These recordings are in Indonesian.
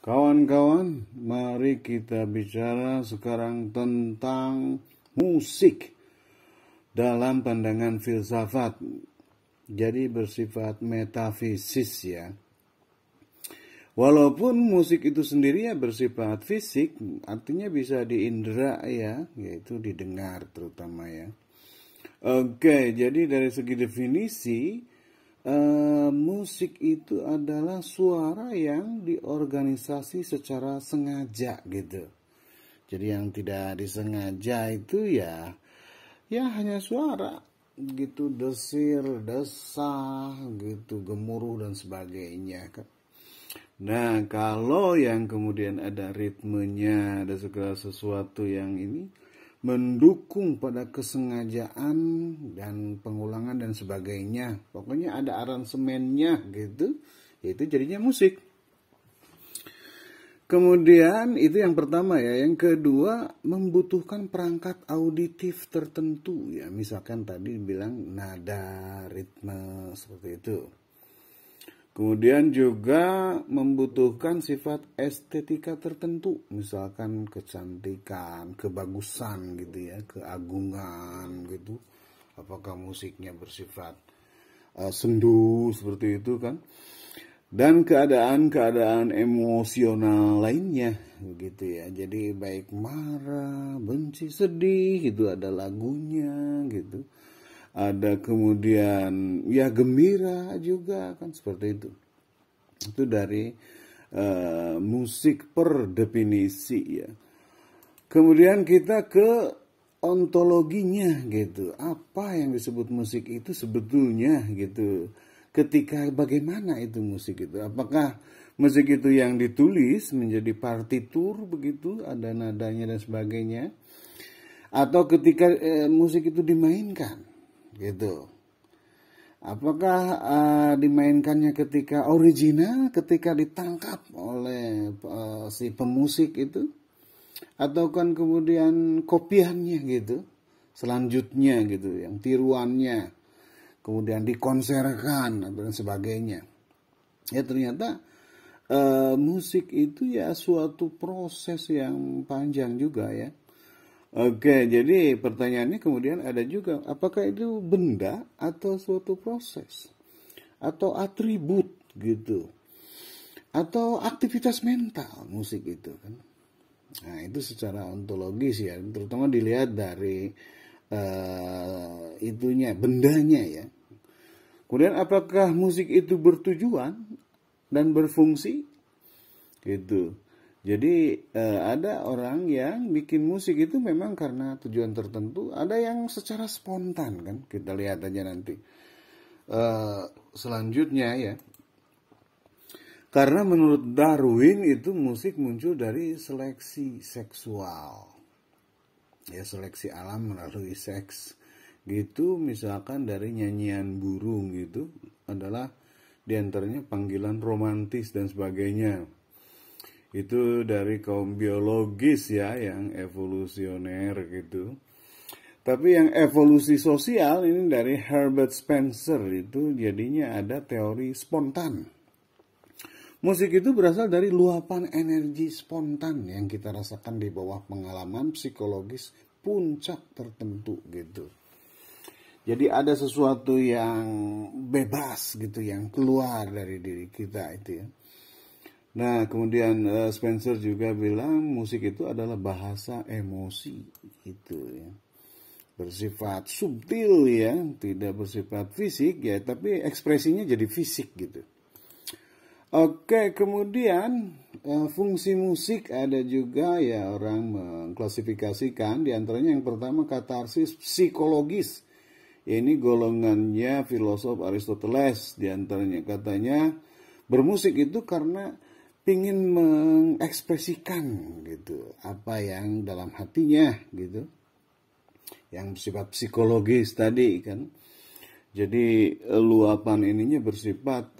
Kawan-kawan, mari kita bicara sekarang tentang musik dalam pandangan filsafat. Jadi bersifat metafisis ya. Walaupun musik itu sendiri ya bersifat fisik, artinya bisa diindera ya, yaitu didengar terutama ya. Oke, jadi dari segi definisi, musik itu adalah suara yang diorganisasi secara sengaja gitu. Jadi yang tidak disengaja itu ya hanya suara gitu, desir, desah gitu, gemuruh dan sebagainya kan. Nah, kalau yang kemudian ada ritmenya, ada segala sesuatu yang ini mendukung pada kesengajaan dan pengulangan dan sebagainya. Pokoknya ada aransemennya gitu, yaitu jadinya musik. Kemudian itu yang pertama ya. Yang kedua, membutuhkan perangkat auditif tertentu ya. Misalkan tadi bilang nada, ritme, seperti itu. Kemudian juga membutuhkan sifat estetika tertentu, misalkan kecantikan, kebagusan gitu ya, keagungan gitu. Apakah musiknya bersifat sendu seperti itu kan? Dan keadaan-keadaan emosional lainnya gitu ya. Jadi baik marah, benci, sedih gitu ada lagunya gitu. Ada kemudian ya gembira juga kan seperti itu. Itu dari musik per definisi ya. Kemudian kita ke ontologinya gitu. Apa yang disebut musik itu sebetulnya gitu. Ketika bagaimana itu musik itu? Apakah musik itu yang ditulis menjadi partitur begitu, ada nadanya dan sebagainya? Atau ketika musik itu dimainkan? Gitu. Apakah dimainkannya ketika original, ketika ditangkap oleh si pemusik itu, atau kan kemudian kopiannya gitu, selanjutnya gitu, yang tiruannya, kemudian dikonserkan dan sebagainya. Ya ternyata musik itu ya suatu proses yang panjang juga ya. Oke, jadi pertanyaannya kemudian ada juga, apakah itu benda atau suatu proses? Atau atribut gitu? Atau aktivitas mental musik itu kan? Nah, itu secara ontologis ya, terutama dilihat dari itunya, bendanya ya. Kemudian apakah musik itu bertujuan dan berfungsi? Gitu. Jadi ada orang yang bikin musik itu memang karena tujuan tertentu, ada yang secara spontan kan, kita lihat aja nanti. Selanjutnya ya, karena menurut Darwin itu musik muncul dari seleksi seksual, ya seleksi alam melalui seks, gitu. Misalkan dari nyanyian burung gitu adalah diantaranya panggilan romantis dan sebagainya. Itu dari kaum biologis ya, yang evolusioner gitu. Tapi yang evolusi sosial ini dari Herbert Spencer itu jadinya ada teori spontan. Musik itu berasal dari luapan energi spontan yang kita rasakan di bawah pengalaman psikologis puncak tertentu gitu. Jadi ada sesuatu yang bebas gitu, yang keluar dari diri kita itu ya. Nah, kemudian Spencer juga bilang musik itu adalah bahasa emosi gitu ya. Bersifat subtil ya, tidak bersifat fisik ya, tapi ekspresinya jadi fisik gitu. Oke, kemudian fungsi musik ada juga ya, orang mengklasifikasikan diantaranya yang pertama katarsis psikologis. Ini golongannya filosof Aristoteles, diantaranya katanya bermusik itu karena ingin mengekspresikan gitu apa yang dalam hatinya gitu, yang bersifat psikologis tadi kan. Jadi luapan ininya bersifat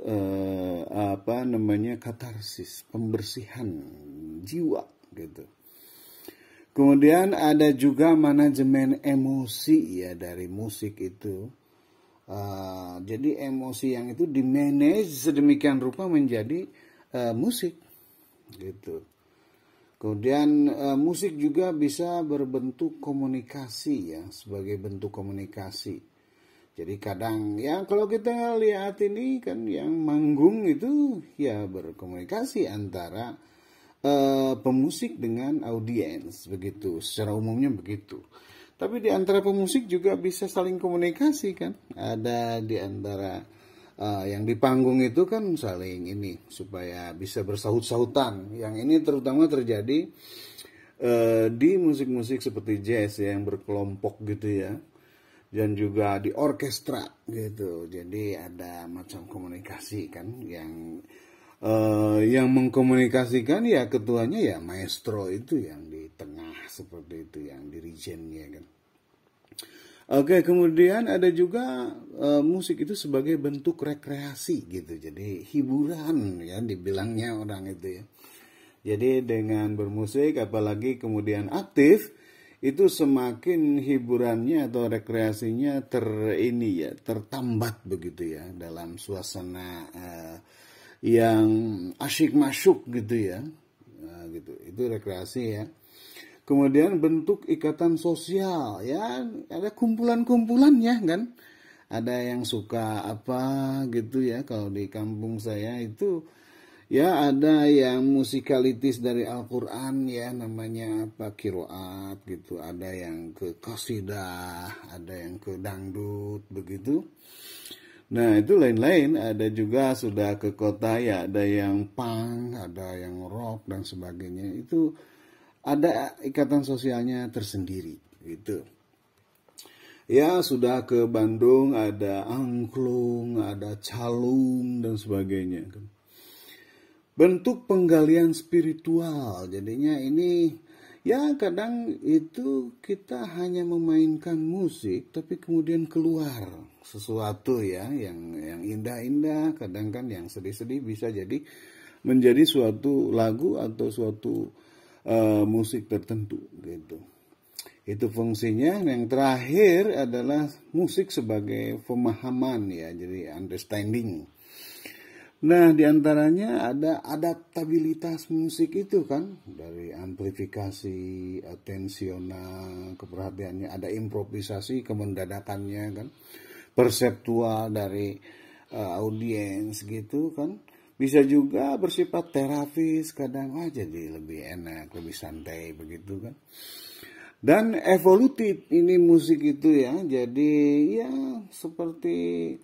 katarsis, pembersihan jiwa gitu. Kemudian ada juga manajemen emosi ya dari musik itu. Jadi emosi yang itu dimanage sedemikian rupa menjadi musik gitu. Kemudian musik juga bisa berbentuk komunikasi ya, sebagai bentuk komunikasi. Jadi kadang ya kalau kita lihat ini kan yang manggung itu ya berkomunikasi antara pemusik dengan audiens begitu, secara umumnya begitu. Tapi di antara pemusik juga bisa saling komunikasi kan. Ada di antara yang di panggung itu kan saling ini supaya bisa bersaut-sautan. Yang ini terutama terjadi di musik-musik seperti jazz ya, yang berkelompok gitu ya. Dan juga di orkestra gitu. Jadi ada macam komunikasi kan yang mengkomunikasikan ya ketuanya ya maestro itu yang di tengah seperti itu, yang dirijennya kan. Oke, kemudian ada juga musik itu sebagai bentuk rekreasi gitu. Jadi hiburan ya dibilangnya orang itu ya. Jadi dengan bermusik apalagi kemudian aktif itu semakin hiburannya atau rekreasinya tertambat begitu ya dalam suasana yang asyik masuk gitu ya. Nah, gitu. Itu rekreasi ya. Kemudian bentuk ikatan sosial ya, ada kumpulan-kumpulannya kan. Ada yang suka apa gitu ya, kalau di kampung saya itu ya ada yang musikalitis dari Al-Quran ya, namanya apa, kiroat gitu. Ada yang ke qasidah, ada yang ke dangdut begitu. Nah itu lain-lain, ada juga sudah ke kota ya, ada yang punk, ada yang rock dan sebagainya. Itu ada ikatan sosialnya tersendiri gitu. Ya sudah ke Bandung ada angklung, ada calung dan sebagainya. Bentuk penggalian spiritual, jadinya ini ya kadang itu kita hanya memainkan musik tapi kemudian keluar sesuatu ya yang indah-indah, kadang kan yang sedih-sedih bisa jadi menjadi suatu lagu atau suatu musik tertentu gitu. Itu fungsinya. Yang terakhir adalah musik sebagai pemahaman ya, jadi understanding. Nah, diantaranya ada adaptabilitas musik itu kan, dari amplifikasi, atensional, keperhatiannya, ada improvisasi, kemendadakannya kan, perseptual dari audiens gitu kan. Bisa juga bersifat terapis, kadang jadi lebih enak, lebih santai begitu kan. Dan evolutif ini musik itu ya, jadi ya seperti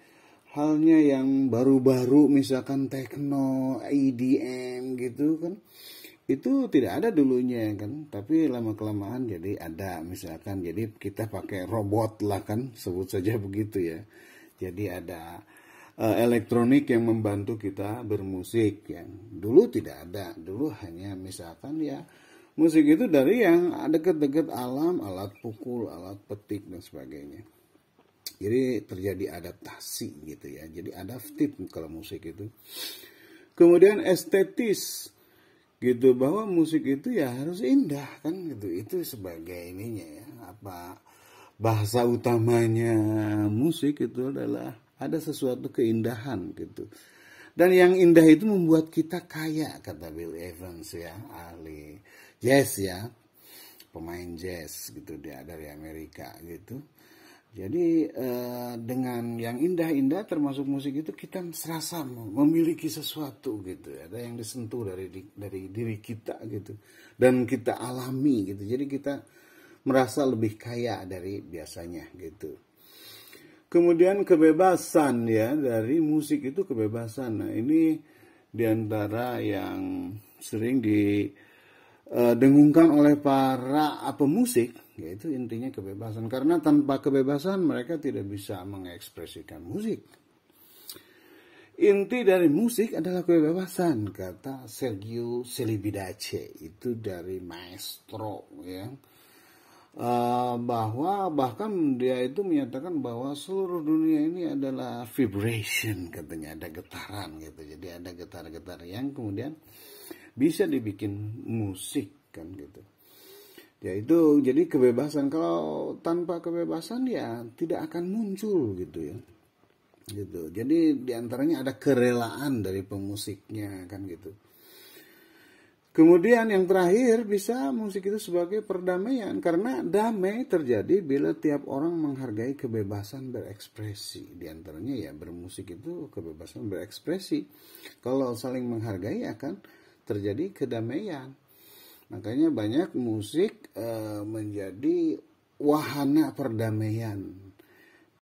halnya yang baru-baru misalkan techno, EDM gitu kan. Itu tidak ada dulunya kan, tapi lama-kelamaan jadi ada misalkan, jadi kita pakai robot lah kan, sebut saja begitu ya. Jadi ada elektronik yang membantu kita bermusik yang dulu tidak ada. Dulu hanya misalkan ya musik itu dari yang dekat-dekat alam, alat pukul, alat petik dan sebagainya. Jadi terjadi adaptasi gitu ya. Jadi adaptif kalau musik itu. Kemudian estetis gitu, bahwa musik itu ya harus indah kan gitu. Itu sebagai ininya ya, apa bahasa utamanya musik itu adalah ada sesuatu keindahan gitu. Dan yang indah itu membuat kita kaya, kata Bill Evans ya, ahli jazz ya, pemain jazz gitu, dia dari Amerika gitu. Jadi dengan yang indah-indah termasuk musik itu kita serasa memiliki sesuatu gitu. Ada yang disentuh dari diri kita gitu. Dan kita alami gitu. Jadi kita merasa lebih kaya dari biasanya gitu. Kemudian kebebasan ya, dari musik itu kebebasan. Nah ini diantara yang sering didengungkan oleh para pemusik, yaitu intinya kebebasan. Karena tanpa kebebasan mereka tidak bisa mengekspresikan musik. Inti dari musik adalah kebebasan, kata Sergio Celibidache, itu dari maestro ya. Bahwa bahkan dia itu menyatakan bahwa seluruh dunia ini adalah vibration, katanya ada getaran gitu. Jadi ada getar-getar yang kemudian bisa dibikin musik kan gitu. Ya itu jadi kebebasan. Kalau tanpa kebebasan ya tidak akan muncul gitu ya. Gitu. Jadi diantaranya ada kerelaan dari pemusiknya kan gitu. Kemudian yang terakhir, bisa musik itu sebagai perdamaian, karena damai terjadi bila tiap orang menghargai kebebasan berekspresi. Di antaranya ya bermusik itu kebebasan berekspresi. Kalau saling menghargai akan terjadi kedamaian. Makanya banyak musik menjadi wahana perdamaian.